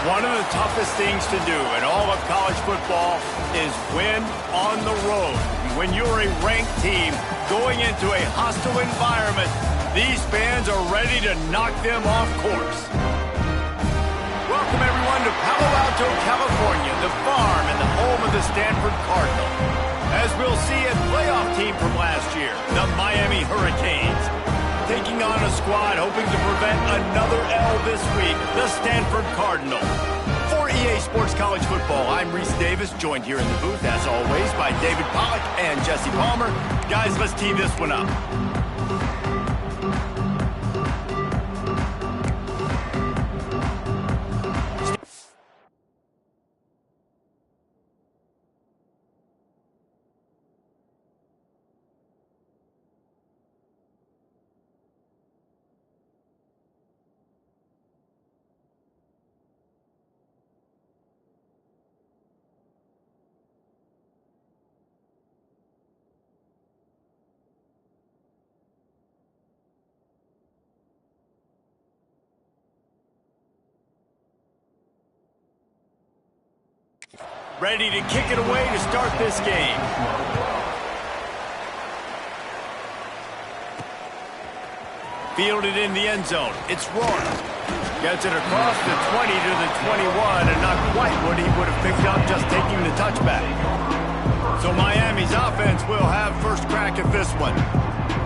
One of the toughest things to do in all of college football is win on the road. When you're a ranked team going into a hostile environment, these fans are ready to knock them off course. Welcome, everyone, to Palo Alto, California, the farm and the home of the Stanford Cardinal. As we'll see, a playoff team from last year, the Miami Hurricanes, taking on a squad hoping to prevent another L this week, the Stanford Cardinal. For EA Sports College Football, I'm Reese Davis, joined here in the booth, as always, by David Pollack and Jesse Palmer. Guys, let's tee this one up. Ready to kick it away to start this game. Fielded in the end zone. It's Roy. Gets it across the 20 to the 21, and not quite what he would have picked up just taking the touchback. So Miami's offense will have first crack at this one.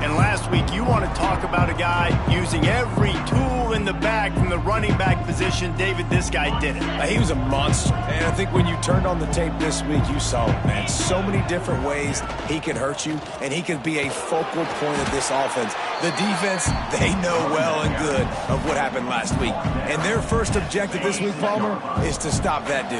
And last week, you want to talk about a guy using every tool in the bag from the running back position. David, this guy did it. He was a monster. And I think when you turned on the tape this week, you saw it, man. So many different ways he can hurt you, and he can be a focal point of this offense. The defense, they know well and good of what happened last week. And their first objective this week, Palmer, is to stop that dude.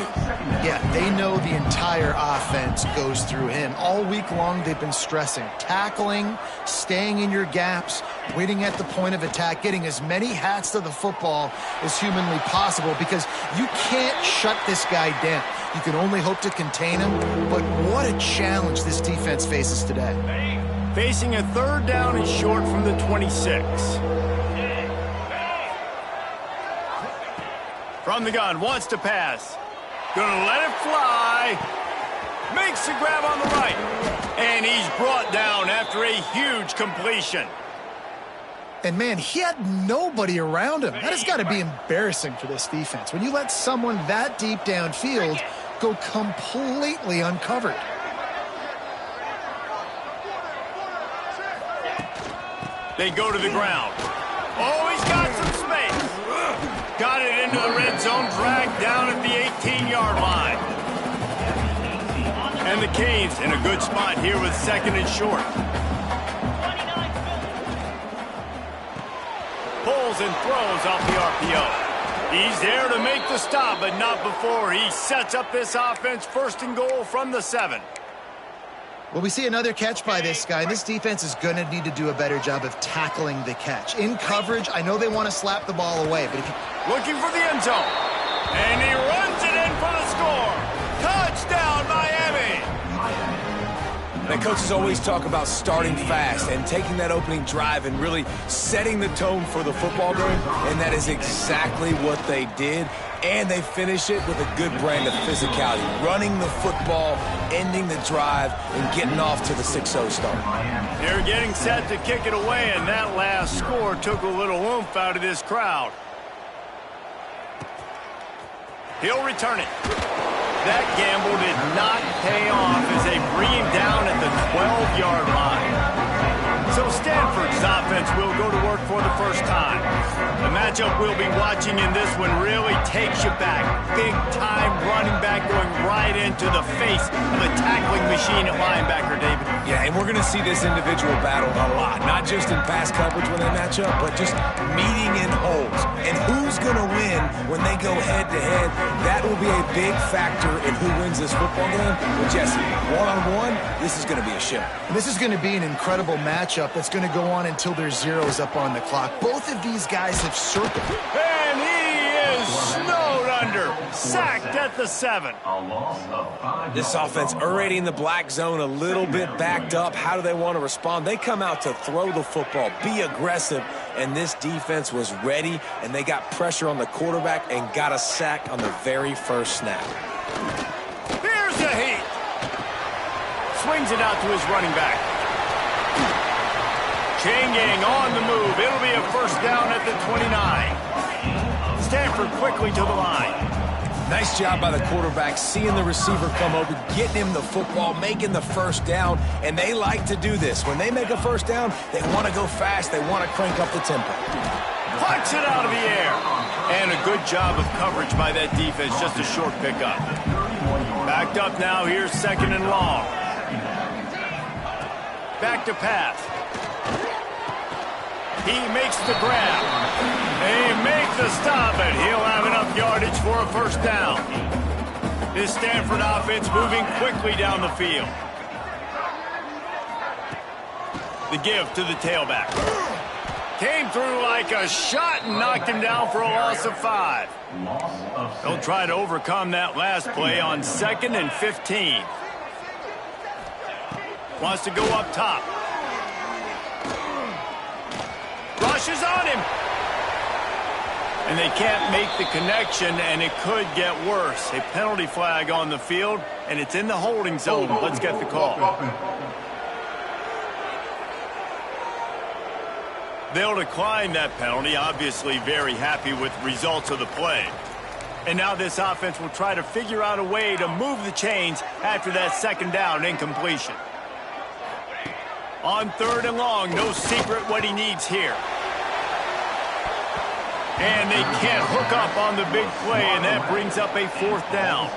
Yeah, they know the entire offense goes through him. All week long, they've been stressing, tackling, staying in your gaps, waiting at the point of attack, getting as many hats to the football as humanly possible, because you can't shut this guy down. You can only hope to contain him, but what a challenge this defense faces today. Facing a third down and short from the 26. From the gun, wants to pass. Gonna let it fly. Makes the grab on the right. And he's brought down after a huge completion. And, man, he had nobody around him. That has got to be embarrassing for this defense. When you let someone that deep downfield go completely uncovered. They go to the ground. Oh, he's got some space. Got it into the red zone, dragged down at the 18-yard line. And the Canes in a good spot here with second and short. Pulls and throws off the RPO. He's there to make the stop, but not before he sets up this offense first and goal from the 7. Well, we see another catch by this guy. This defense is going to need to do a better job of tackling the catch. In coverage, I know they want to slap the ball away, but if you... Looking for the end zone. And he runs it in for the score. Touchdown, Miami! And coaches always talk about starting fast and taking that opening drive and really setting the tone for the football game, and that is exactly what they did. And they finish it with a good brand of physicality, running the football, ending the drive, and getting off to the 6-0 start. They're getting set to kick it away, and that last score took a little oomph out of this crowd. He'll return it. That gamble did not pay off as they bring him down at the 12-yard line. So Stanford's offense will go to work for the first time. The matchup we'll be watching in this one really takes you back. Big-time running back going right into the face of a tackling machine at linebacker, David. Yeah, and we're going to see this individual battle a lot. Not just in pass coverage when they match up, but just meeting in holes. And who's going to win when they go head-to-head? That will be a big factor in who wins this football game. But Jesse, one-on-one, this is going to be a show. This is going to be an incredible matchup that's going to go on until there's zeros up on the clock. Both of these guys have circled. And he is snowed under. Sacked at the 7. This offense already in the black zone, a little bit backed up. How do they want to respond? They come out to throw the football, be aggressive, and this defense was ready, and they got pressure on the quarterback and got a sack on the very first snap. Here's the heat. Swings it out to his running back. Chain gang on the move. It'll be a first down at the 29. Stanford quickly to the line. Nice job by the quarterback, seeing the receiver come over, getting him the football, making the first down, and they like to do this. When they make a first down, they want to go fast. They want to crank up the tempo. Punch it out of the air. And a good job of coverage by that defense, just a short pickup. Backed up now, here's second and long. Back to pass. He makes the grab. They make the stop, and he'll have enough yardage for a first down. This Stanford offense moving quickly down the field. The give to the tailback. Came through like a shot and knocked him down for a loss of 5. They'll try to overcome that last play on 2nd and 15. Wants to go up top. Rushes on him. And they can't make the connection, and it could get worse. A penalty flag on the field, and it's in the holding zone. Let's get the call. They'll decline that penalty, obviously very happy with the results of the play. And now this offense will try to figure out a way to move the chains after that second down incompletion. On 3rd and long, no secret what he needs here. And they can't hook up on the big play, and that brings up a 4th down.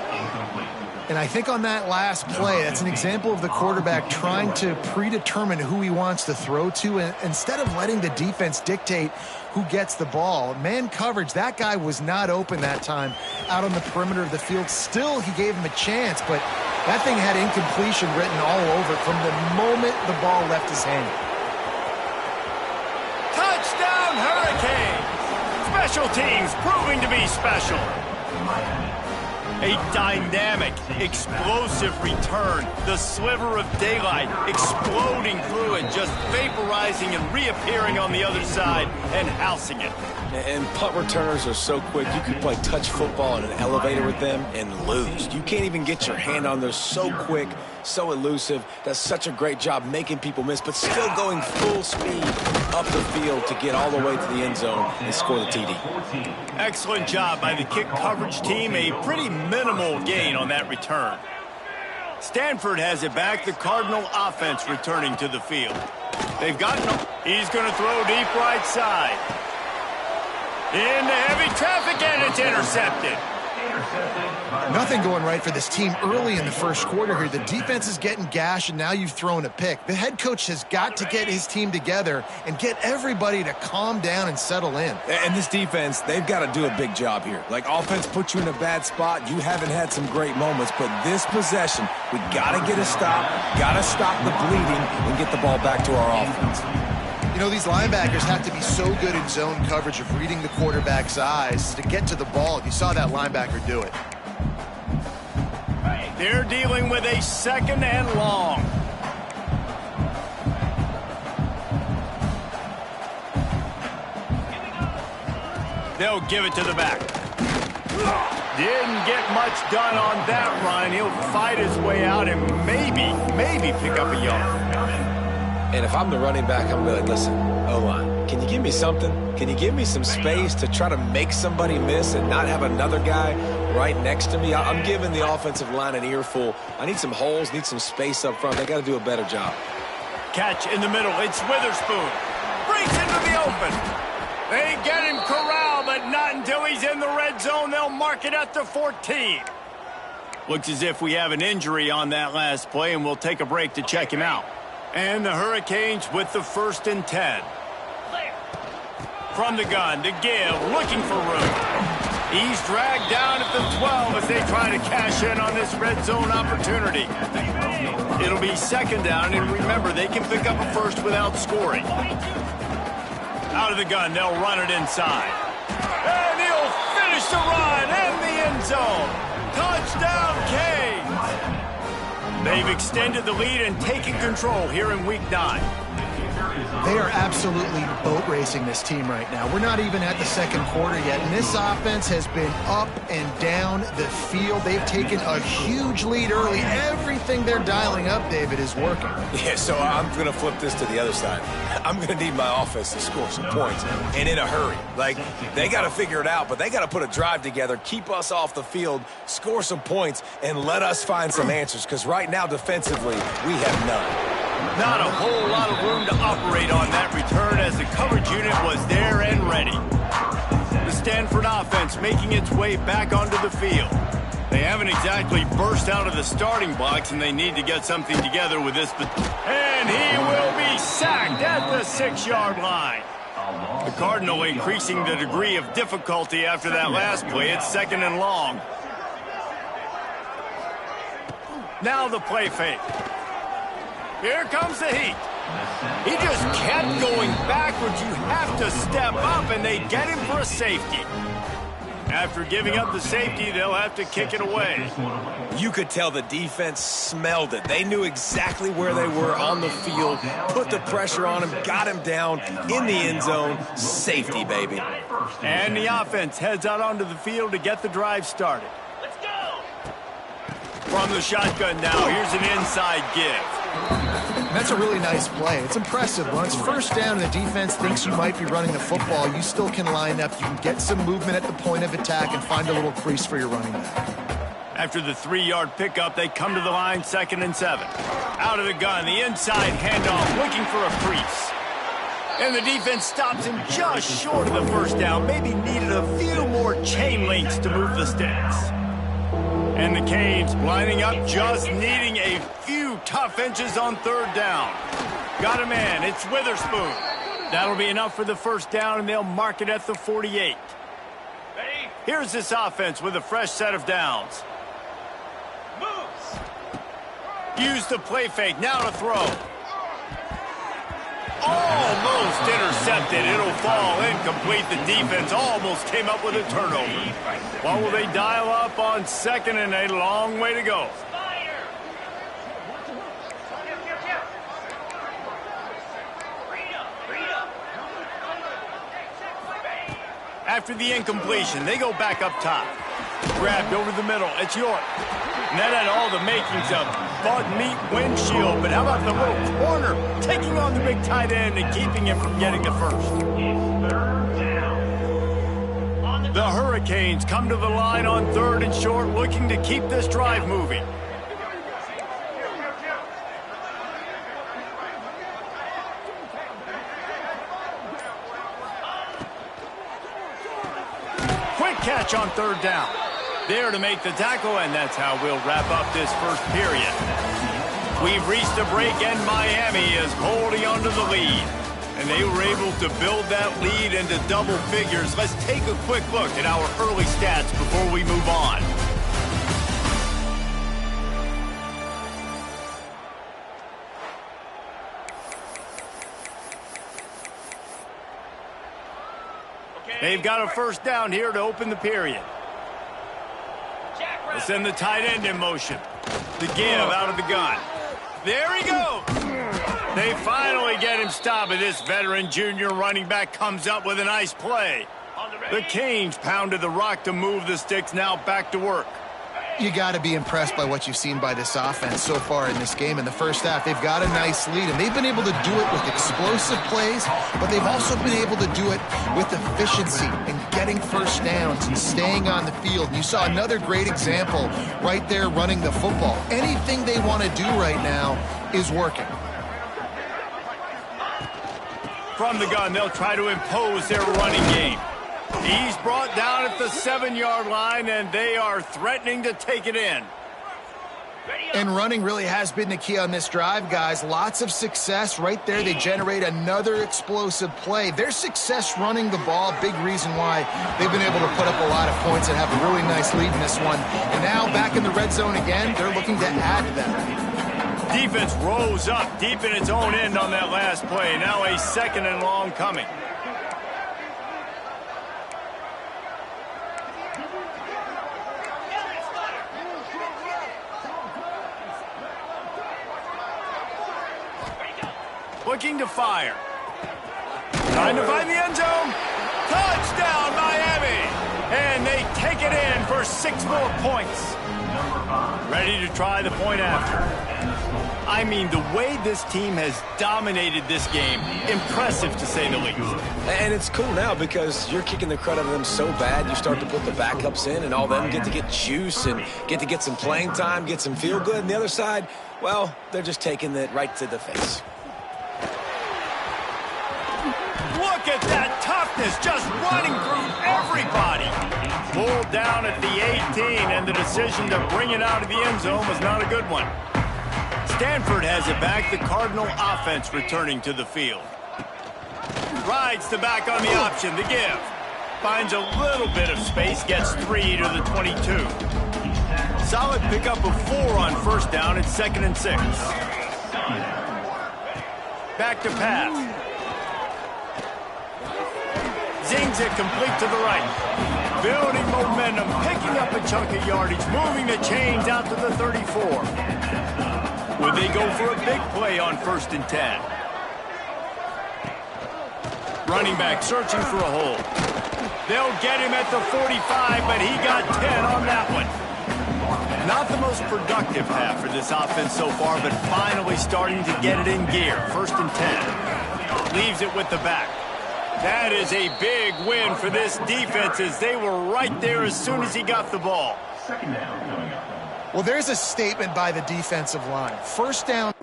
And I think on that last play, that's an example of the quarterback trying to predetermine who he wants to throw to, and instead of letting the defense dictate who gets the ball. Man coverage, that guy was not open that time out on the perimeter of the field. Still, he gave him a chance, but that thing had incompletion written all over it from the moment the ball left his hand. Touchdown, Hurricanes! Special teams proving to be special. A dynamic, explosive return. The sliver of daylight exploding through it, just vaporizing and reappearing on the other side and housing it. And punt returners are so quick, you can play touch football in an elevator with them and lose. You can't even get your hand on them. So quick, so elusive. Does such a great job making people miss, but still going full speed up the field to get all the way to the end zone and score the TD. Excellent job by the kick coverage team. A pretty minimal gain on that return. Stanford has it back. The Cardinal offense returning to the field. They've gotten him. He's going to throw deep right side. Into heavy traffic, and it's intercepted. Nothing going right for this team early in the first quarter here. The defense is getting gashed, and now you've thrown a pick. The head coach has got to get his team together and get everybody to calm down and settle in. And this defense, they've got to do a big job here. Like, offense puts you in a bad spot. You haven't had some great moments, but this possession, we got to get a stop, got to stop the bleeding, and get the ball back to our offense. You know, these linebackers have to be so good in zone coverage of reading the quarterback's eyes to get to the ball. You saw that linebacker do it. They're dealing with a 2nd and long. They'll give it to the back. Didn't get much done on that run. He'll fight his way out and maybe pick up a yard. And if I'm the running back, I'm going to listen, O-line, can you give me something? Can you give me some space to try to make somebody miss and not have another guy right next to me? I'm giving the offensive line an earful. I need some holes, need some space up front. They got to do a better job. Catch in the middle. It's Witherspoon. Breaks into the open. They get him corralled, but not until he's in the red zone. They'll mark it at the 14. Looks as if we have an injury on that last play, and we'll take a break to check him out. And the Hurricanes with the 1st and 10. From the gun to give, looking for room. He's dragged down at the 12 as they try to cash in on this red zone opportunity. It'll be 2nd down, and remember, they can pick up a first without scoring. Out of the gun, they'll run it inside. And he'll finish the run in the end zone. Touchdown, Canes! They've extended the lead and taken control here in Week 9. They are absolutely boat racing this team right now. We're not even at the second quarter yet, and this offense has been up and down the field. They've taken a huge lead early. Everything they're dialing up, David, is working. Yeah, so I'm going to flip this to the other side. I'm going to need my offense to score some points, and in a hurry. Like, they got to figure it out, but they got to put a drive together, keep us off the field, score some points, and let us find some answers, because right now, defensively, we have none. Not a whole lot of room to operate on that return as the coverage unit was there and ready. The Stanford offense making its way back onto the field. They haven't exactly burst out of the starting blocks, and they need to get something together with this. And he will be sacked at the 6-yard line. The Cardinal increasing the degree of difficulty after that last play. It's 2nd and long. Now the play fake. Here comes the heat. He just kept going backwards. You have to step up, and they get him for a safety. After giving up the safety, they'll have to kick it away. You could tell the defense smelled it. They knew exactly where they were on the field, put the pressure on him, got him down in the end zone. Safety, baby. And the offense heads out onto the field to get the drive started. Let's go! From the shotgun now, here's an inside give. That's a really nice play. It's impressive. When it's first down and the defense thinks you might be running the football, you still can line up. You can get some movement at the point of attack and find a little crease for your running back. After the 3-yard pickup, they come to the line, 2nd and 7. Out of the gun, the inside handoff, looking for a crease. And the defense stops him just short of the first down. Maybe needed a few more chain links to move the sticks. And the Canes lining up, just needing a few tough inches on 3rd down. Got a man, it's Witherspoon. That'll be enough for the first down, and they'll mark it at the 48. Ready? Here's this offense with a fresh set of downs. Moves. Use the play fake, now to throw. Almost intercepted. It'll fall incomplete. The defense almost came up with a turnover. What will they dial up on 2nd and a long way to go? After the incompletion, they go back up top. Grabbed over the middle. It's York. And that had all the makings of bug meat windshield. But how about the little corner taking on the big tight end and keeping him from getting the first? The Hurricanes come to the line on 3rd and short, looking to keep this drive moving. Quick catch on 3rd down. There to make the tackle, and that's how we'll wrap up this first period. We've reached a break, and Miami is holding onto the lead. And they were able to build that lead into double figures. Let's take a quick look at our early stats before we move on. They've got a first down here to open the period. They'll send the tight end in motion. The give out of the gun. There he goes. They finally get him stopped, and this veteran junior running back comes up with a nice play. The Canes pounded the rock to move the sticks, now back to work. You got to be impressed by what you've seen by this offense so far in this game. In the first half, they've got a nice lead, and they've been able to do it with explosive plays, but they've also been able to do it with efficiency and getting first downs and staying on the field. And you saw another great example right there running the football. Anything they want to do right now is working. From the gun, they'll try to impose their running game. He's brought down at the 7-yard line, and they are threatening to take it in. And running really has been the key on this drive, guys. Lots of success right there. They generate another explosive play. Their success running the ball, big reason why they've been able to put up a lot of points and have a really nice lead in this one. And now back in the red zone again, they're looking to add to that. Defense rose up deep in its own end on that last play. Now a 2nd and long coming. Looking to fire. Trying to find the end zone. Touchdown, Miami! And they take it in for 6 more points. Ready to try the point after. I mean, the way this team has dominated this game, impressive to say the least. And it's cool now because you're kicking the crud out of them so bad, you start to put the backups in, and all them get to get juice and get to get some playing time, get some feel good. And the other side, well, they're just taking it right to the face. Look at that toughness, just running through everybody. Pulled down at the 18, and the decision to bring it out of the end zone was not a good one. Stanford has it back, the Cardinal offense returning to the field. Rides the back on the option, the give. Finds a little bit of space, gets 3 to the 22. Solid pickup of 4 on first down at 2nd and 6. Back to pass. Zings it complete to the right. Building momentum, picking up a chunk of yardage, moving the chains out to the 34. Would they go for a big play on 1st and 10? Running back searching for a hole. They'll get him at the 45, but he got 10 on that one. Not the most productive half for this offense so far, but finally starting to get it in gear. 1st and 10. Leaves it with the back. That is a big win for this defense as they were right there as soon as he got the ball. Well, there's a statement by the defensive line. 1st down.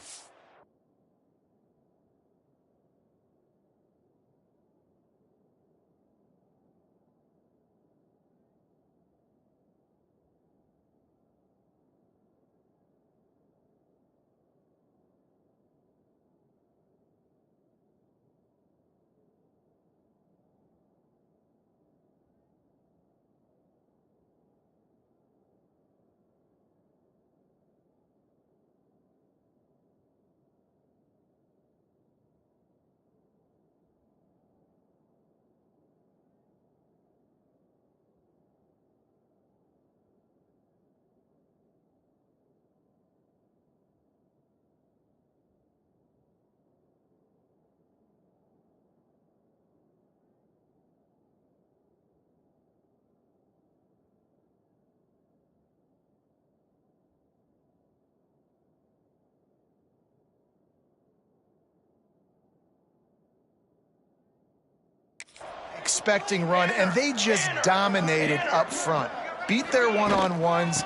Expecting run, and they just dominated up front. Beat their one-on-ones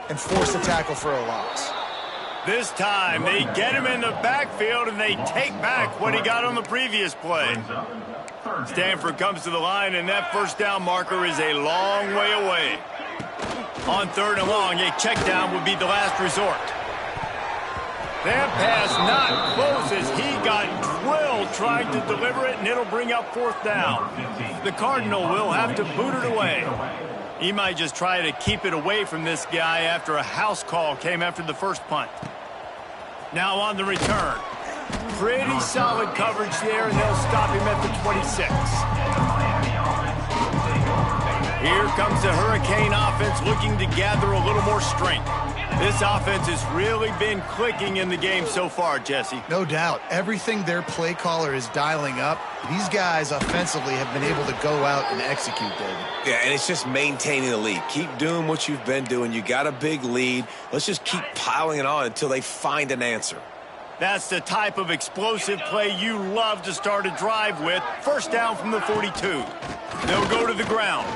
and forced a tackle for a loss. This time, they get him in the backfield, and they take back what he got on the previous play. Stanford comes to the line, and that 1st down marker is a long way away. On 3rd and long, a check down would be the last resort. That pass not close as he got drilled trying to deliver it, and it'll bring up 4th down. The Cardinal will have to boot it away. He might just try to keep it away from this guy after a house call came after the first punt. Now on the return. Pretty solid coverage there, and they'll stop him at the 26. Here comes the Hurricane offense looking to gather a little more strength. This offense has really been clicking in the game so far, Jesse. No doubt. Everything their play caller is dialing up, these guys offensively have been able to go out and execute, David. Yeah, and it's just maintaining the lead. Keep doing what you've been doing. You got a big lead. Let's just keep piling it on until they find an answer. That's the type of explosive play you love to start a drive with. 1st down from the 42. They'll go to the ground.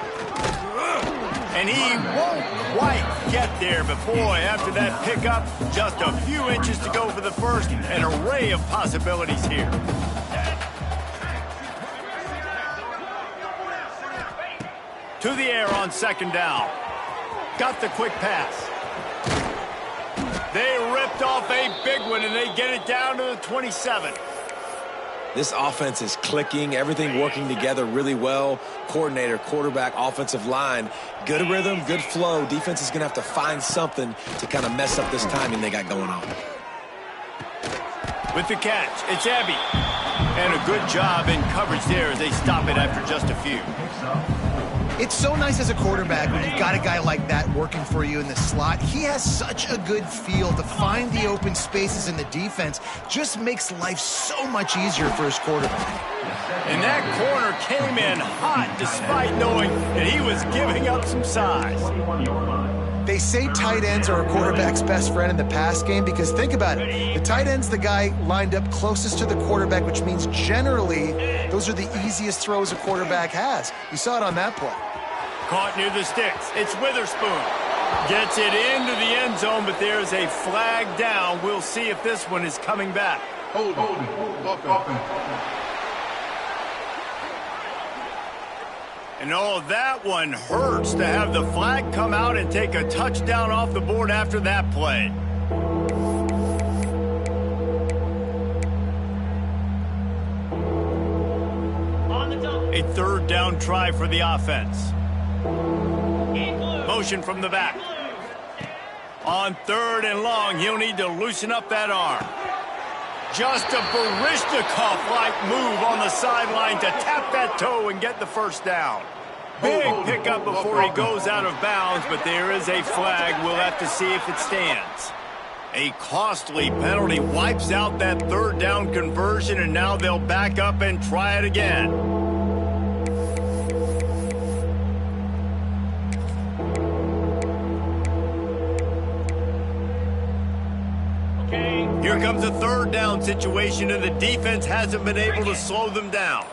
And he won't quite get there, but boy, after that pickup, just a few inches to go for the first. An array of possibilities here. To the air on 2nd down. Got the quick pass. They ripped off a big one, and they get it down to the 27. This offense is clicking, everything working together really well. Coordinator, quarterback, offensive line, good rhythm, good flow. Defense is going to have to find something to kind of mess up this timing they got going on. With the catch, it's Abbey. And a good job in coverage there as they stop it after just a few. It's so nice as a quarterback when you've got a guy like that working for you in the slot. He has such a good feel to find the open spaces in the defense. Just makes life so much easier for his quarterback. And that corner came in hot despite knowing that he was giving up some size. They say tight ends are a quarterback's best friend in the pass game because think about it. The tight end's the guy lined up closest to the quarterback, which means generally those are the easiest throws a quarterback has. You saw it on that play. Caught near the sticks. It's Witherspoon. Gets it into the end zone, but there's a flag down. We'll see if this one is coming back. Hold. And oh, that one hurts to have the flag come out and take a touchdown off the board after that play. A third down try for the offense. Motion from the back. On third and long, he'll need to loosen up that arm. Just a Barishnikov-like move on the sideline to tap that toe and get the first down. Big pickup before he goes out of bounds, but there is a flag. We'll have to see if it stands. A costly penalty wipes out that third down conversion, and now they'll back up and try it again. Here comes a third down situation, and the defense hasn't been able to slow them down.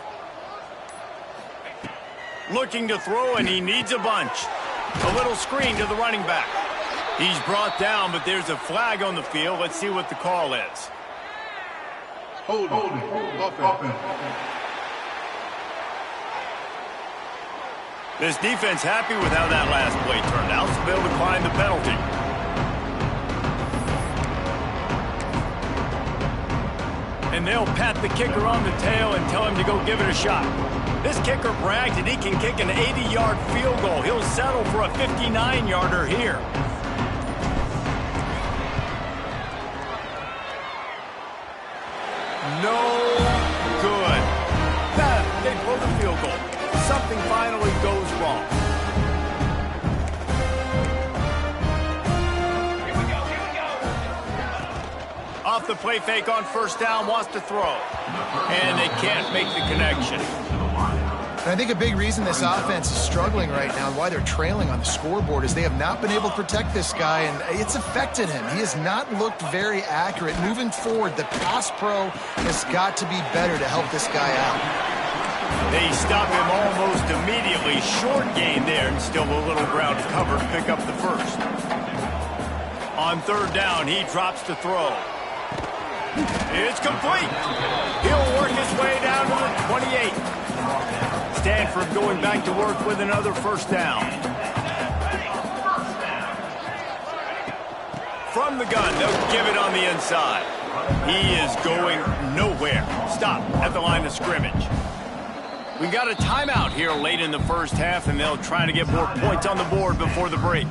Looking to throw, and he needs a bunch. A little screen to the running back. He's brought down, but there's a flag on the field. Let's see what the call is. Hold. This defense happy with how that last play turned out, so they'll decline the penalty. And they'll pat the kicker on the tail and tell him to go give it a shot. This kicker brags that he can kick an 80-yard field goal. He'll settle for a 59-yarder here. No good. They blow the field goal. Something finally goes wrong. Off the play fake on first down, wants to throw. And they can't make the connection. And I think a big reason this offense is struggling right now and why they're trailing on the scoreboard is they have not been able to protect this guy, and it's affected him. He has not looked very accurate. Moving forward, the pass pro has got to be better to help this guy out. They stop him almost immediately. Short gain there, and still a little ground to cover to pick up the first. On third down, he drops to throw. It's complete. He'll work his way down to the 28. Stanford going back to work with another first down. From the gun, they'll give it on the inside. He is going nowhere. Stop at the line of scrimmage. We got a timeout here late in the first half, and they'll try to get more points on the board before the break.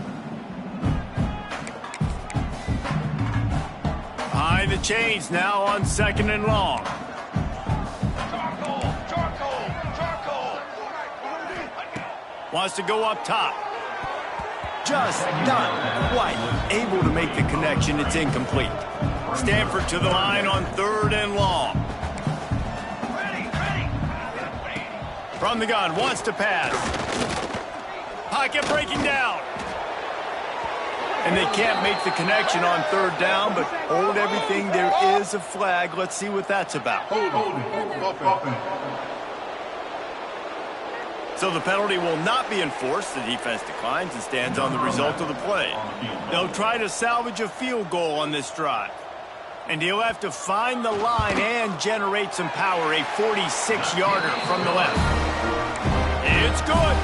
Behind the chains now on second and long. Wants to go up top. Just not quite able to make the connection. It's incomplete. Stanford to the line on third and long. From the gun, wants to pass. Pocket breaking down. And they can't make the connection on third down, but hold everything. There is a flag. Let's see what that's about. So the penalty will not be enforced. The defense declines and stands on the result of the play. They'll try to salvage a field goal on this drive. And he'll have to find the line and generate some power. A 46-yarder from the left. It's good.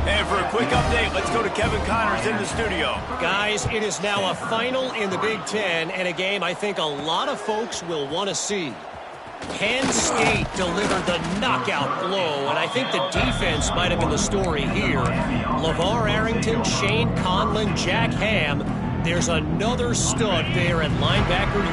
And for a quick update, let's go to Kevin Connors in the studio. Guys, it is now a final in the Big Ten, and a game I think a lot of folks will want to see. Penn State delivered the knockout blow, and I think the defense might have been the story here. LeVar Arrington, Shane Conlon, Jack Ham. There's another stud there at linebacker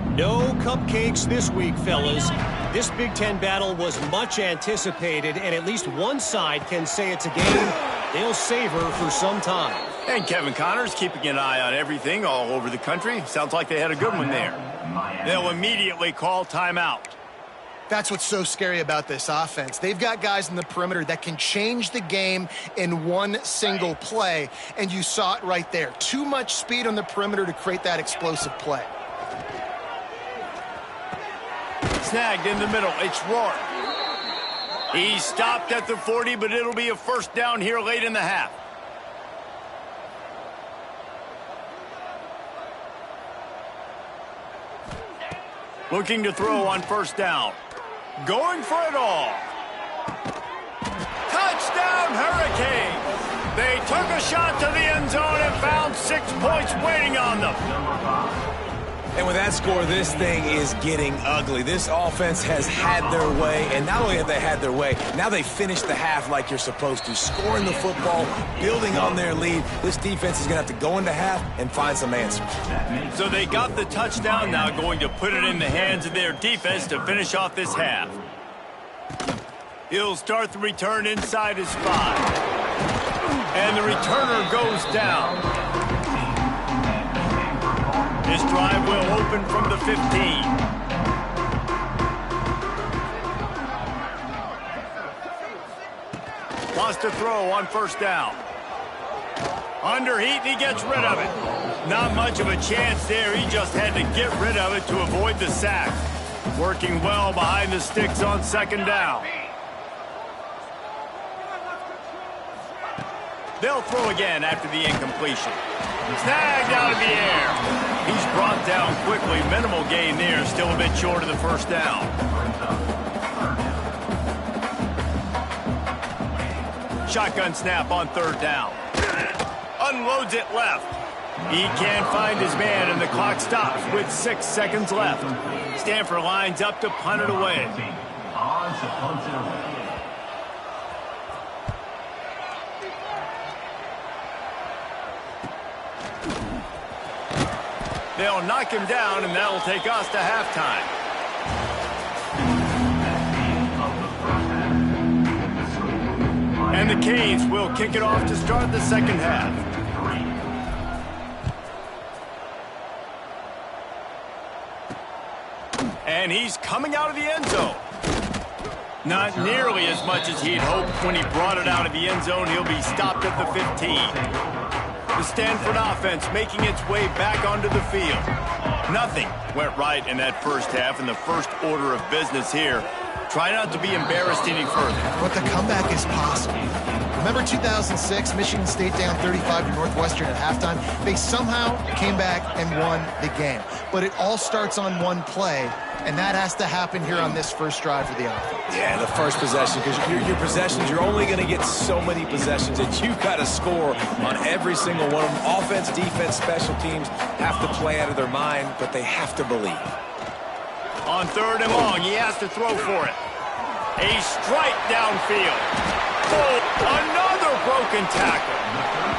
U. No cupcakes this week, fellas. This Big Ten battle was much anticipated, and at least one side can say it's a game they'll savor for some time. And Kevin Connor's keeping an eye on everything all over the country. Sounds like they had a good one there. They'll immediately call timeout. That's what's so scary about this offense. They've got guys in the perimeter that can change the game in one single play, and you saw it right there. Too much speed on the perimeter to create that explosive play. Snagged in the middle. It's Rourke. He stopped at the 40, but it'll be a first down here late in the half. Looking to throw on first down. Going for it all. Touchdown, Hurricanes! They took a shot to the end zone and found 6 points waiting on them. And with that score, this thing is getting ugly. This offense has had their way, and not only have they had their way, now they finished the half like you're supposed to, scoring the football, building on their lead. This defense is going to have to go into half and find some answers. So they got the touchdown, now going to put it in the hands of their defense to finish off this half. He'll start the return inside his 5. And the returner goes down. This drive will open from the 15. Wants to throw on first down. Under heat, and he gets rid of it. Not much of a chance there. He just had to get rid of it to avoid the sack. Working well behind the sticks on second down. They'll throw again after the incompletion. Snagged out of the air. He's brought down quickly. Minimal gain there. Still a bit short of the first down. Shotgun snap on third down. Unloads it left. He can't find his man, and the clock stops with 6 seconds left. Stanford lines up to punt it away. They'll knock him down, and that'll take us to halftime. And the Canes will kick it off to start the second half. And he's coming out of the end zone. Not nearly as much as he'd hoped when he brought it out of the end zone. He'll be stopped at the 15. The Stanford offense making its way back onto the field. Nothing went right in that first half, and the first order of business here. Try not to be embarrassed any further. But the comeback is possible. Remember 2006, Michigan State down 35 to Northwestern at halftime? They somehow came back and won the game. But it all starts on one play, and that has to happen here on this first drive for the offense. Yeah, the first possession, because your possessions, you're only going to get so many possessions, and you've got to score on every single one of them. Offense, defense, special teams have to play out of their mind, but they have to believe. On third and long, he has to throw for it. A strike downfield. Oh, another broken tackle.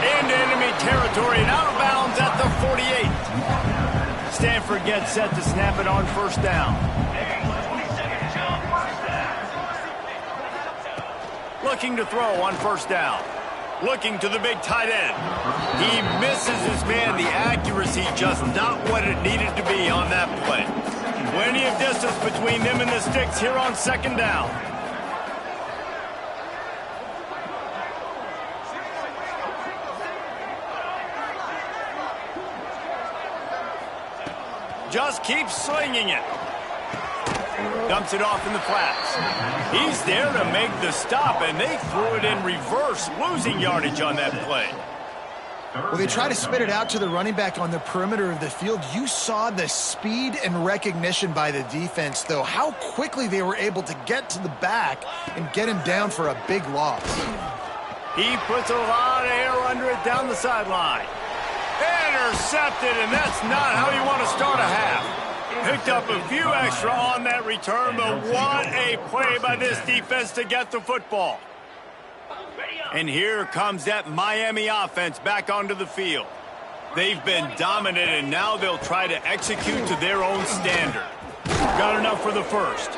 Into enemy territory and out of bounds at the 48. Stanford gets set to snap it on first down. Looking to throw on first down. Looking to the big tight end. He misses his man. The accuracy just not what it needed to be on that play. Plenty of distance between them and the sticks here on second down. Just keeps slinging it. Dumps it off in the flats. He's there to make the stop, and they threw it in reverse, losing yardage on that play. Well, they try to spit it out to the running back on the perimeter of the field. You saw the speed and recognition by the defense, though, how quickly they were able to get to the back and get him down for a big loss. He puts a lot of air under it down the sideline. Intercepted, and that's not how you want to start a half. Picked up a few extra on that return, but what a play by this defense to get the football. And here comes that Miami offense back onto the field. They've been dominant, and now they'll try to execute to their own standard. Got enough for the first.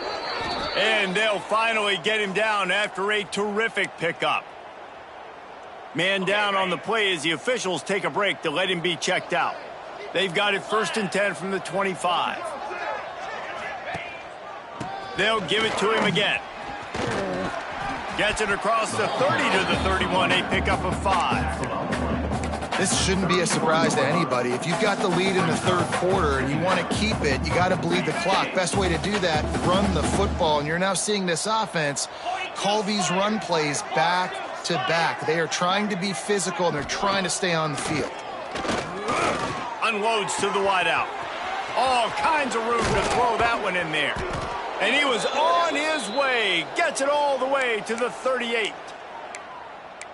And they'll finally get him down after a terrific pickup. Man down on the play as the officials take a break to let him be checked out. They've got it 1st and 10 from the 25. They'll give it to him again. Gets it across the 30 to the 31, a pickup of 5. This shouldn't be a surprise to anybody. If you've got the lead in the 3rd quarter and you want to keep it, you got to bleed the clock. Best way to do that, run the football. And you're now seeing this offense call these run plays back to back. They are trying to be physical, and they're trying to stay on the field. Unloads to the wideout. All kinds of room to throw that one in there. And he was on his way. Gets it all the way to the 38.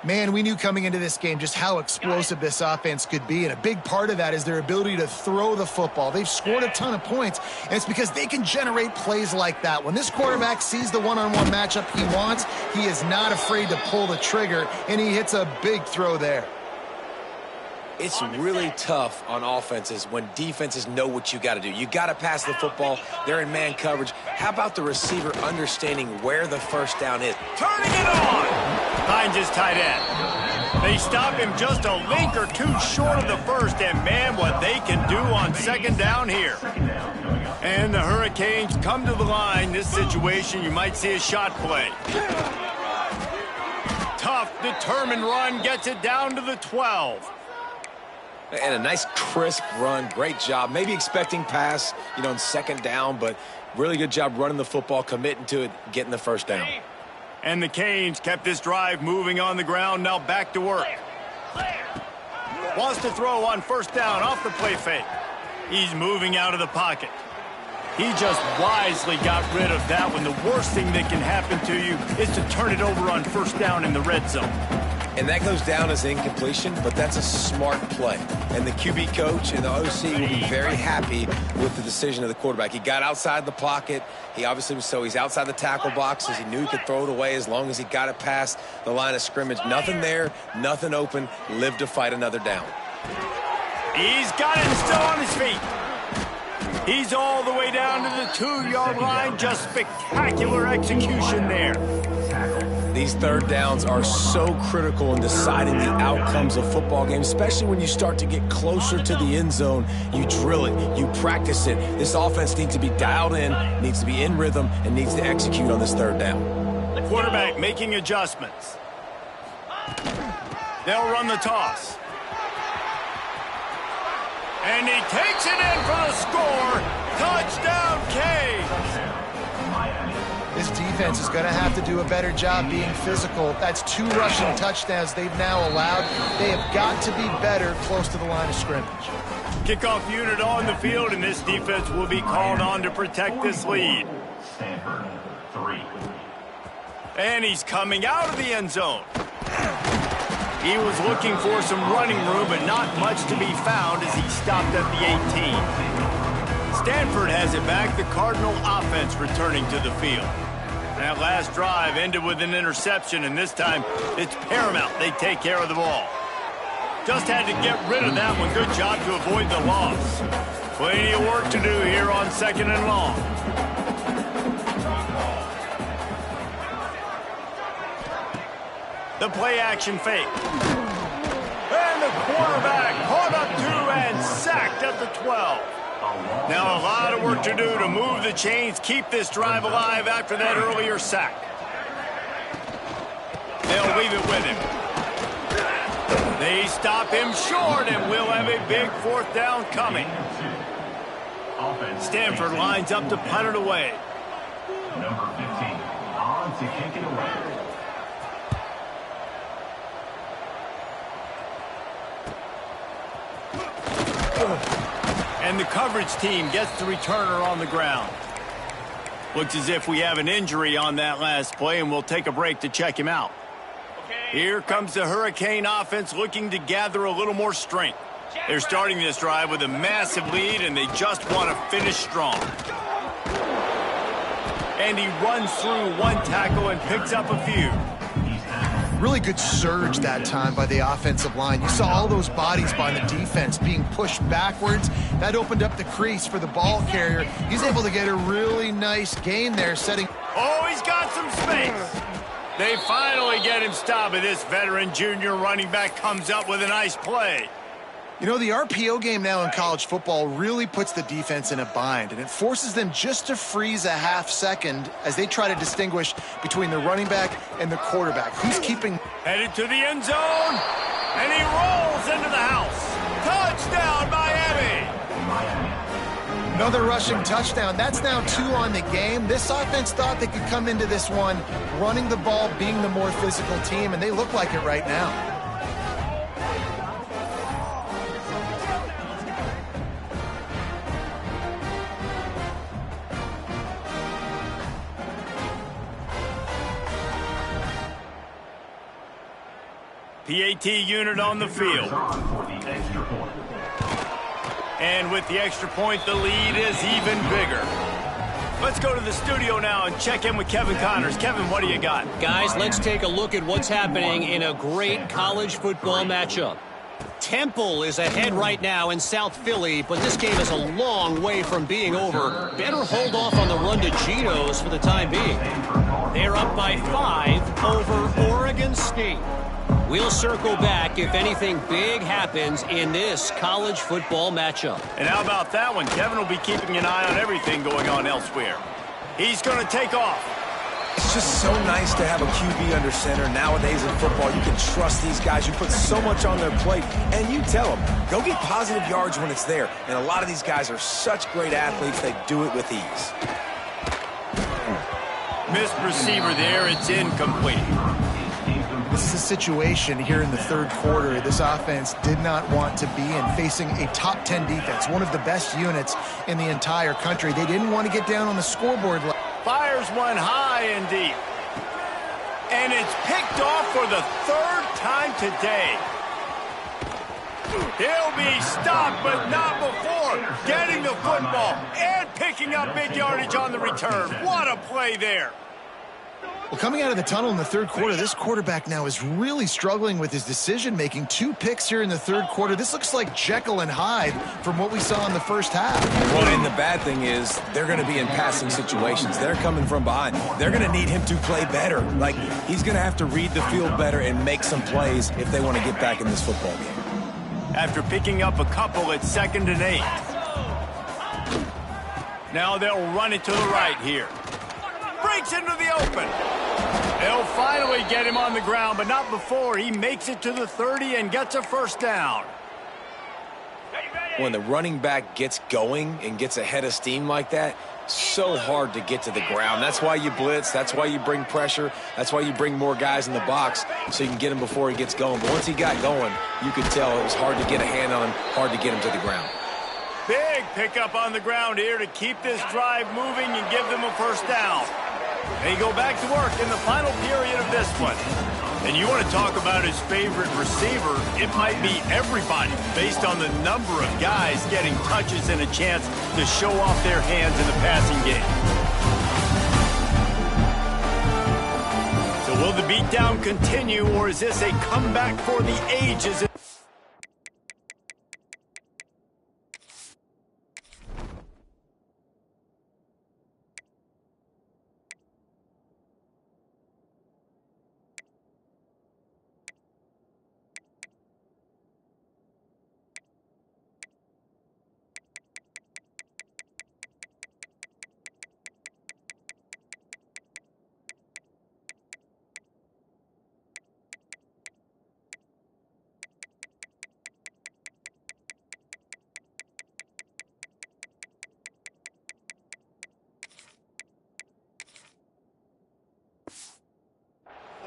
Man, we knew coming into this game just how explosive this offense could be, and a big part of that is their ability to throw the football. They've scored a ton of points, and it's because they can generate plays like that. When this quarterback sees the one-on-one matchup he wants, he is not afraid to pull the trigger, and he hits a big throw there. It's really tough on offenses when defenses know what you got to do. You got to pass the football. They're in man coverage. How about the receiver understanding where the first down is? Turning it on! Finds his tight end. They stop him just a link or two short of the first, and man, what they can do on 2nd down here. And the Hurricanes come to the line. This situation, you might see a shot play. Tough, determined run, gets it down to the 12. And a nice crisp run. Great job. Maybe expecting pass, on 2nd down, but really good job running the football, committing to it, getting the first down. And the Canes kept this drive moving on the ground. Now back to work. Wants to throw on 1st down off the play fake. He's moving out of the pocket. He just wisely got rid of that one. The worst thing that can happen to you is to turn it over on 1st down in the red zone. And that goes down as incompletion, but that's a smart play. And the QB coach and the OC will be very happy with the decision of the quarterback. He got outside the pocket. He obviously he's outside the tackle boxes. He knew he could throw it away as long as he got it past the line of scrimmage. Nothing there, nothing open. Lived to fight another down. He's got it still on his feet. He's all the way down to the 2-yard line. Just spectacular execution there. These 3rd downs are so critical in deciding the outcomes of football games, especially when you start to get closer to the end zone. You drill it, you practice it. This offense needs to be dialed in, needs to be in rhythm, and needs to execute on this 3rd down. The quarterback making adjustments. They'll run the toss. And he takes it in for the score. Touchdown, Canes. This defense is going to have to do a better job being physical. That's 2 rushing touchdowns they've now allowed. They have got to be better close to the line of scrimmage. Kickoff unit on the field, and this defense will be called on to protect this lead. Stanford, 3. And he's coming out of the end zone. He was looking for some running room, but not much to be found as he stopped at the 18. Stanford has it back. The Cardinal offense returning to the field. That last drive ended with an interception, and this time it's paramount they take care of the ball. Just had to get rid of that one. Good job to avoid the loss. Plenty of work to do here on 2nd and long. The play action fake. And the quarterback caught up to and sacked at the 12. Now a lot of work to do to move the chains, keep this drive alive after that earlier sack. They'll leave it with him. They stop him short, and we'll have a big 4th down coming. Stanford lines up to punt it away. Number 15, on to kick it away. And the coverage team gets the returner on the ground. Looks as if we have an injury on that last play, and we'll take a break to check him out. Here comes the Hurricane offense looking to gather a little more strength. They're starting this drive with a massive lead, and they just want to finish strong. And he runs through 1 tackle and picks up a few. Really good surge that time by the offensive line. You saw all those bodies by the defense being pushed backwards. That opened up the crease for the ball carrier. He's able to get a really nice gain there, setting... Oh, he's got some space. They finally get him stopped, and this veteran junior running back comes up with a nice play. You know, the RPO game now in college football really puts the defense in a bind, and it forces them just to freeze a half second as they try to distinguish between the running back and the quarterback. Who's keeping... Headed to the end zone, and he rolls into the house. Touchdown, Miami! Another rushing touchdown. That's now 2 on the game. This offense thought they could come into this one running the ball, being the more physical team, and they look like it right now. PAT unit on the field. And with the extra point, the lead is even bigger. Let's go to the studio now and check in with Kevin Connors. Kevin, what do you got? Guys, let's take a look at what's happening in a great college football matchup. Temple is ahead right now in South Philly, but this game is a long way from being over. Better hold off on the run to Geno's for the time being. They're up by 5 over Oregon State. We'll circle back if anything big happens in this college football matchup. And how about that one? Kevin will be keeping an eye on everything going on elsewhere. He's going to take off. It's just so nice to have a QB under center. Nowadays in football, you can trust these guys. You put so much on their plate, and you tell them, go get positive yards when it's there. And a lot of these guys are such great athletes, they do it with ease. Missed receiver there. It's incomplete. This is a situation here in the third quarter this offense did not want to be in, facing a top 10 defense, one of the best units in the entire country. They didn't want to get down on the scoreboard. Fires one high and deep. And it's picked off for the 3rd time today. He'll be stopped, but not before getting the football and picking up big yardage on the return. What a play there. Well, coming out of the tunnel in the third quarter, this quarterback now is really struggling with his decision-making. 2 picks here in the third quarter. This looks like Jekyll and Hyde from what we saw in the first half. Well, and the bad thing is they're going to be in passing situations. They're coming from behind. They're going to need him to play better. Like, he's going to have to read the field better and make some plays if they want to get back in this football game. After picking up a couple at 2nd and 8. Now they'll run it to the right here. Breaks into the open. They'll finally get him on the ground, but not before he makes it to the 30 and gets a first down. When the running back gets going and gets ahead of steam like that, so hard to get to the ground. That's why you blitz. That's why you bring pressure. That's why you bring more guys in the box so you can get him before he gets going. But once he got going, you could tell it was hard to get a hand on him, hard to get him to the ground. Big pickup on the ground here to keep this drive moving and give them a first down. They go back to work in the final period of this one. And you want to talk about his favorite receiver, it might be everybody based on the number of guys getting touches and a chance to show off their hands in the passing game. So will the beatdown continue, or is this a comeback for the ages?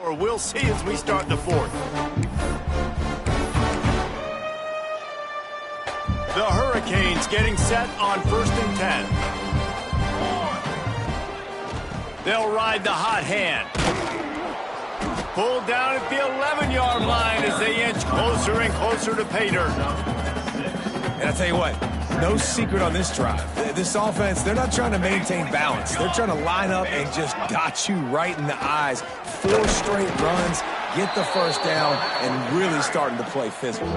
Or we'll see as we start the 4th. The Hurricanes getting set on 1st and 10. They'll ride the hot hand. Pulled down at the 11-yard line as they inch closer and closer to pay dirt. And I'll tell you what, no secret on this drive. This offense, they're not trying to maintain balance. They're trying to line up and just dot you right in the eyes. 4 straight runs, get the first down, and really starting to play physical.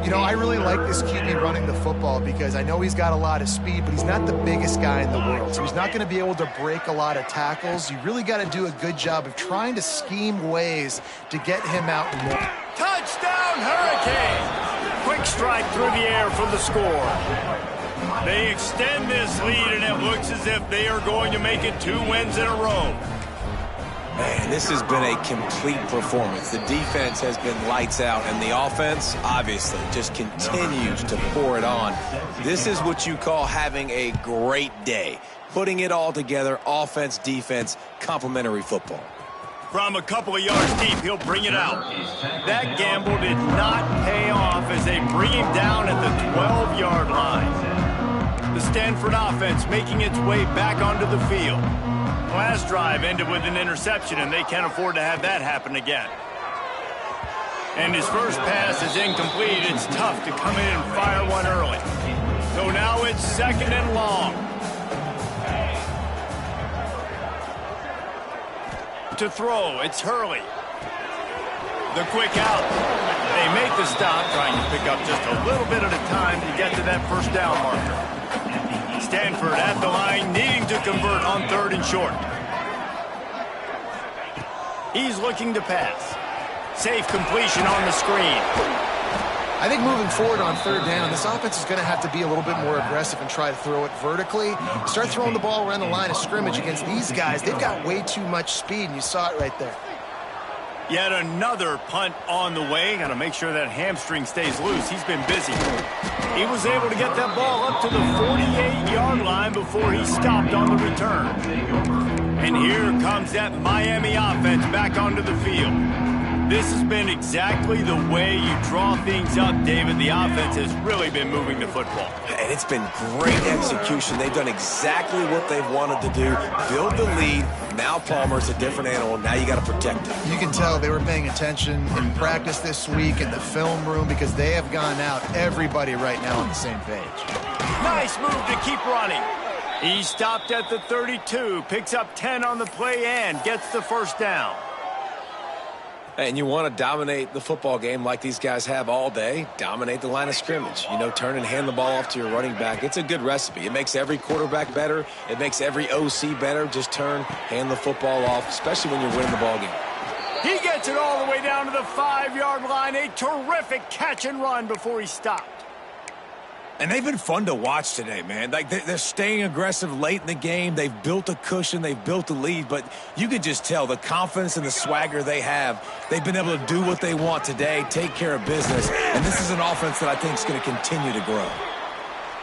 You know, I really like this QB running the football because I know he's got a lot of speed, but he's not the biggest guy in the world. So he's not going to be able to break a lot of tackles. You really got to do a good job of trying to scheme ways to get him out more. Touchdown, Hurricane! Quick strike through the air for the score. They extend this lead, and it looks as if they are going to make it 2 wins in a row. Man, this has been a complete performance. The defense has been lights out, and the offense, obviously, just continues to pour it on. This is what you call having a great day. Putting it all together, offense, defense, complementary football. From a couple of yards deep, he'll bring it out. That gamble did not pay off as they bring him down at the 12-yard line. The Stanford offense making its way back onto the field. Last drive ended with an interception, and they can't afford to have that happen again. And his first pass is incomplete. It's tough to come in and fire one early. So now it's 2nd and long. To throw, it's Hurley. The quick out. They make the stop, trying to pick up just a little bit at a time to get to that first down marker. Stanford at the line, needing to convert on 3rd and short. He's looking to pass. Safe completion on the screen. I think moving forward on 3rd down, this offense is going to have to be a little bit more aggressive and try to throw it vertically. Start throwing the ball around the line of scrimmage against these guys. They've got way too much speed, and you saw it right there. Yet another punt on the way. Got to make sure that hamstring stays loose. He's been busy. He was able to get that ball up to the 48-yard line before he stopped on the return. And here comes that Miami offense back onto the field. This has been exactly the way you draw things up, David. The offense has really been moving the football. And it's been great execution. They've done exactly what they've wanted to do. Build the lead. Now Palmer's a different animal. Now you got to protect him. You can tell they were paying attention in practice this week in the film room because they have gone out, everybody right now on the same page. Nice move to keep running. He stopped at the 32, picks up 10 on the play and gets the first down. And you want to dominate the football game like these guys have all day. Dominate the line of scrimmage. You know, turn and hand the ball off to your running back. It's a good recipe. It makes every quarterback better. It makes every OC better. Just turn, hand the football off, especially when you're winning the ball game. He gets it all the way down to the 5-yard line. A terrific catch and run before he stopped. And they've been fun to watch today, man. Like, they're staying aggressive late in the game. They've built a cushion. They've built a lead. But you can just tell the confidence and the swagger they have. They've been able to do what they want today, take care of business. And this is an offense that I think is going to continue to grow.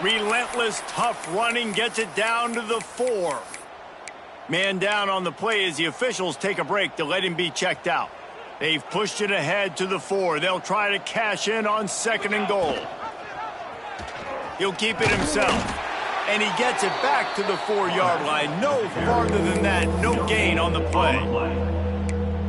Relentless, tough running gets it down to the 4. Man down on the play as the officials take a break to let him be checked out. They've pushed it ahead to the 4. They'll try to cash in on 2nd and goal. He'll keep it himself. And he gets it back to the 4-yard line. No farther than that. No gain on the play.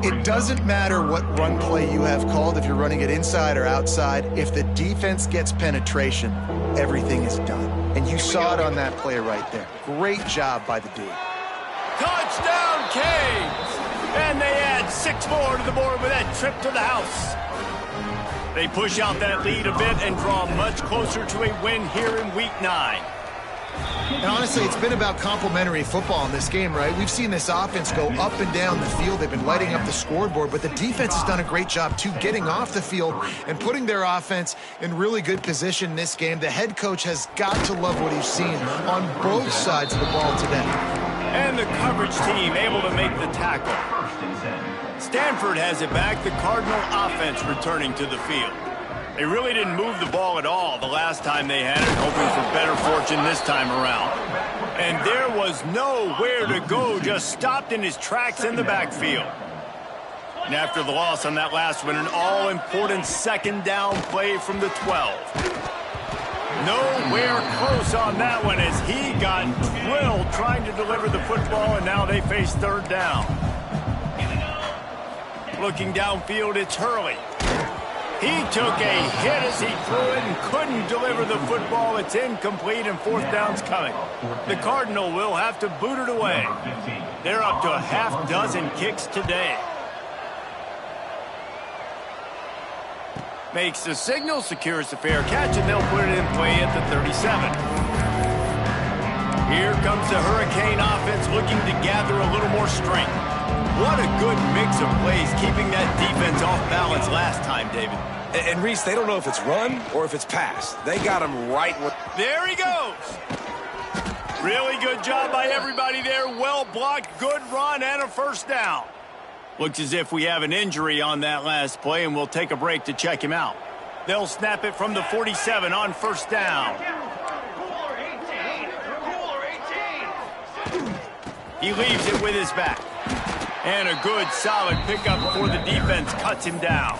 It doesn't matter what run play you have called, if you're running it inside or outside. If the defense gets penetration, everything is done. And you saw it on that play right there. Great job by the dude. Touchdown, Canes! And they add 6 more to the board with that trip to the house. They push out that lead a bit and draw much closer to a win here in Week 9. And honestly, it's been about complementary football in this game, right? We've seen this offense go up and down the field. They've been lighting up the scoreboard, but the defense has done a great job, too, getting off the field and putting their offense in really good position in this game. The head coach has got to love what he's seen on both sides of the ball today. And the coverage team able to make the tackle. Stanford has it back. The Cardinal offense returning to the field. They really didn't move the ball at all the last time they had it, hoping for better fortune this time around. And there was nowhere to go, just stopped in his tracks in the backfield. And after the loss on that last one, an all-important 2nd down play from the 12. Nowhere close on that one as he got drilled trying to deliver the football, and now they face 3rd down. Looking downfield, it's Hurley. He took a hit as he threw it and couldn't deliver the football. It's incomplete and 4th down's coming. The Cardinal will have to boot it away. They're up to a half dozen kicks today. Makes the signal, secures the fair catch, and they'll put it in play at the 37. Here comes the Hurricane offense looking to gather a little more strength. What a good mix of plays, keeping that defense off balance last time, David. And Reese, they don't know if it's run or if it's pass. They got him right. There he goes. Really good job by everybody there. Well blocked, good run, and a first down. Looks as if we have an injury on that last play, and we'll take a break to check him out. They'll snap it from the 47 on first down. He leaves it with his back. And a good, solid pickup before the defense cuts him down.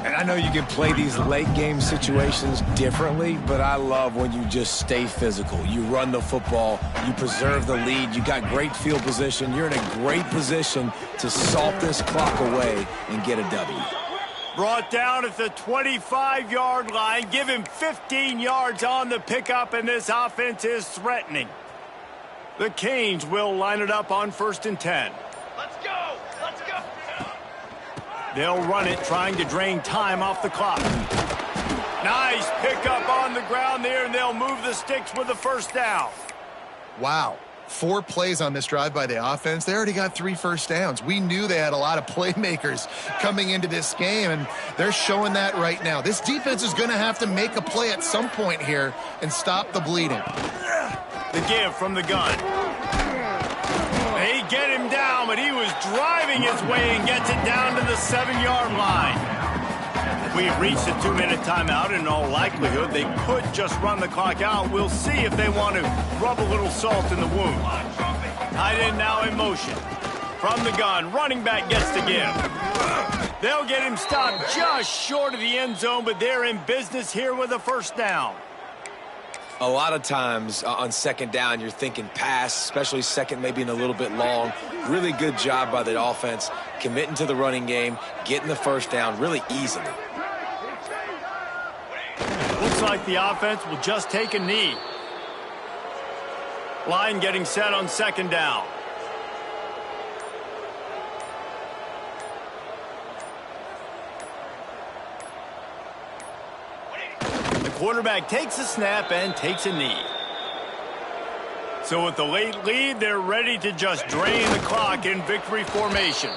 And I know you can play these late-game situations differently, but I love when you just stay physical. You run the football, you preserve the lead, you got great field position, you're in a great position to salt this clock away and get a W. Brought down at the 25-yard line. Give him 15 yards on the pickup, and this offense is threatening. The Canes will line it up on 1st and 10. Let's go! Let's go! They'll run it, trying to drain time off the clock. Nice pickup on the ground there, and they'll move the sticks with the first down. Wow. 4 plays on this drive by the offense. They already got 3 first downs. We knew they had a lot of playmakers coming into this game, and they're showing that right now. This defense is going to have to make a play at some point here and stop the bleeding. The give from the gun. They get him down, but he was driving his way and gets it down to the 7-yard line. We've reached a 2-minute timeout. In all likelihood, they could just run the clock out. We'll see if they want to rub a little salt in the wound. Tight end now in motion. From the gun, running back gets the give. They'll get him stopped just short of the end zone, but they're in business here with a first down. A lot of times on second down, you're thinking pass, especially second, maybe in a little bit long. Really good job by the offense, committing to the running game, getting the first down really easily. Looks like the offense will just take a knee. Line getting set on second down. The quarterback takes a snap and takes a knee. So with the late lead, they're ready to just drain the clock in victory formation.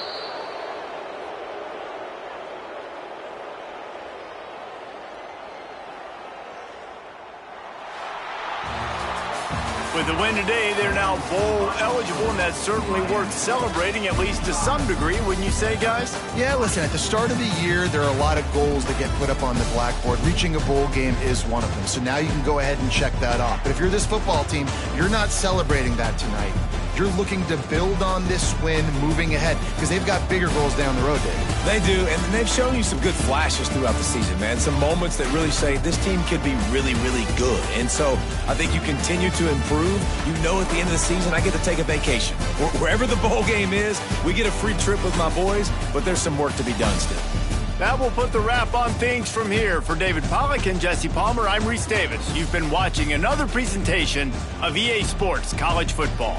With the win today, they're now bowl eligible, and that's certainly worth celebrating, at least to some degree, wouldn't you say, guys? Yeah, listen, at the start of the year, there are a lot of goals that get put up on the blackboard. Reaching a bowl game is one of them. So now you can go ahead and check that off. But if you're this football team, you're not celebrating that tonight. You're looking to build on this win moving ahead because they've got bigger goals down the road, Dave. They do, and they've shown you some good flashes throughout the season, man. Some moments that really say this team could be really, really good. And so I think you continue to improve. You know at the end of the season, I get to take a vacation. Wherever the bowl game is, we get a free trip with my boys, but there's some work to be done still. That will put the wrap on things from here. For David Pollack and Jesse Palmer, I'm Reese Davis. You've been watching another presentation of EA Sports College Football.